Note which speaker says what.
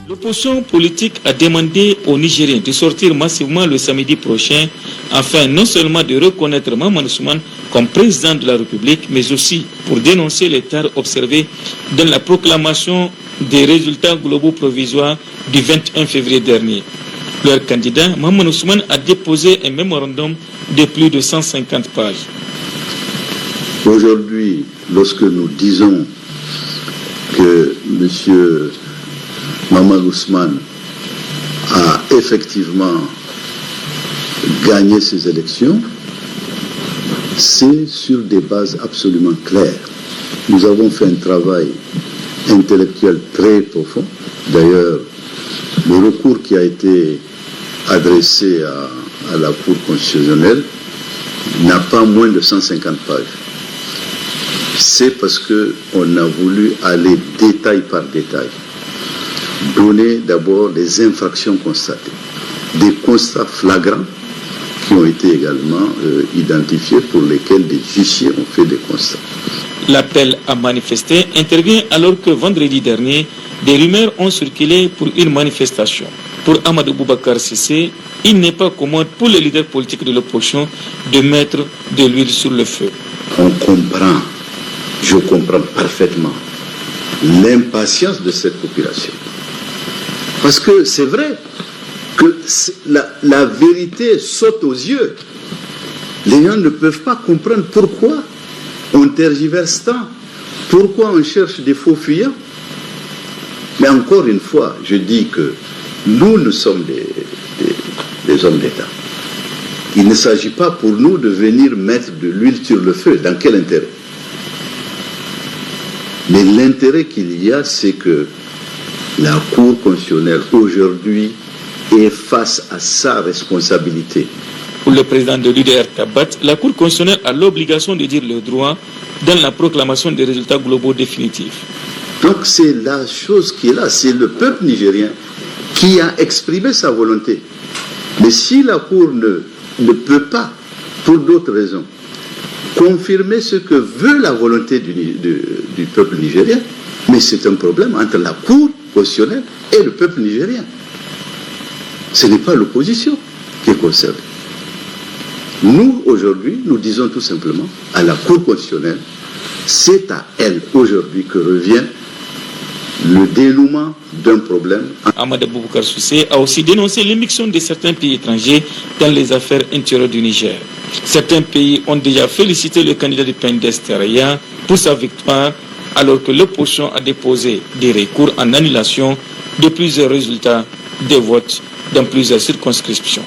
Speaker 1: L'opposition politique a demandé aux Nigériens de sortir massivement le samedi prochain afin non seulement de reconnaître Mahamadou Ousmane comme président de la République, mais aussi pour dénoncer les tares observées dans la proclamation des résultats globaux provisoires du 21 février dernier. Leur candidat, Mahamadou Ousmane, a déposé un mémorandum de plus de 150 pages.
Speaker 2: Aujourd'hui, lorsque nous disons que M. Mahamadou Ousmane a effectivement gagné ces élections, c'est sur des bases absolument claires. Nous avons fait un travail intellectuel très profond. D'ailleurs, le recours qui a été adressé à la Cour constitutionnelle n'a pas moins de 150 pages. C'est parce qu'on a voulu aller détail par détail. Donner d'abord les infractions constatées, des constats flagrants qui ont été également identifiés, pour lesquels des huissiers ont fait des constats.
Speaker 1: L'appel à manifester intervient alors que vendredi dernier, des rumeurs ont circulé pour une manifestation. Pour Amadou Boubacar Cissé, il n'est pas commode pour les leaders politiques de l'opposition de mettre de l'huile sur le feu.
Speaker 2: On comprend, je comprends parfaitement l'impatience de cette population. Parce que c'est vrai que la vérité saute aux yeux. Les gens ne peuvent pas comprendre pourquoi on tergiverse tant, pourquoi on cherche des faux fuyants. Mais encore une fois, je dis que nous sommes des hommes d'État. Il ne s'agit pas pour nous de venir mettre de l'huile sur le feu. Dans quel intérêt? Mais l'intérêt qu'il y a, c'est que la Cour constitutionnelle aujourd'hui est face à sa responsabilité.
Speaker 1: Pour le président de l'UDR Tabat, la Cour constitutionnelle a l'obligation de dire le droit dans la proclamation des résultats globaux définitifs.
Speaker 2: Donc c'est la chose qui est là, c'est le peuple nigérien qui a exprimé sa volonté. Mais si la Cour ne peut pas, pour d'autres raisons, confirmer ce que veut la volonté du peuple nigérien, mais c'est un problème entre la Cour constitutionnelle et le peuple nigérien. Ce n'est pas l'opposition qui est concernée. Nous, aujourd'hui, nous disons tout simplement à la Cour constitutionnelle, c'est à elle aujourd'hui que revient le dénouement d'un problème.
Speaker 1: Amadou Boubacar Cissé a aussi dénoncé l'émission de certains pays étrangers dans les affaires intérieures du Niger. Certains pays ont déjà félicité le candidat du PNDS Taraya pour sa victoire, alors que l'opposition a déposé des recours en annulation de plusieurs résultats des votes dans plusieurs circonscriptions.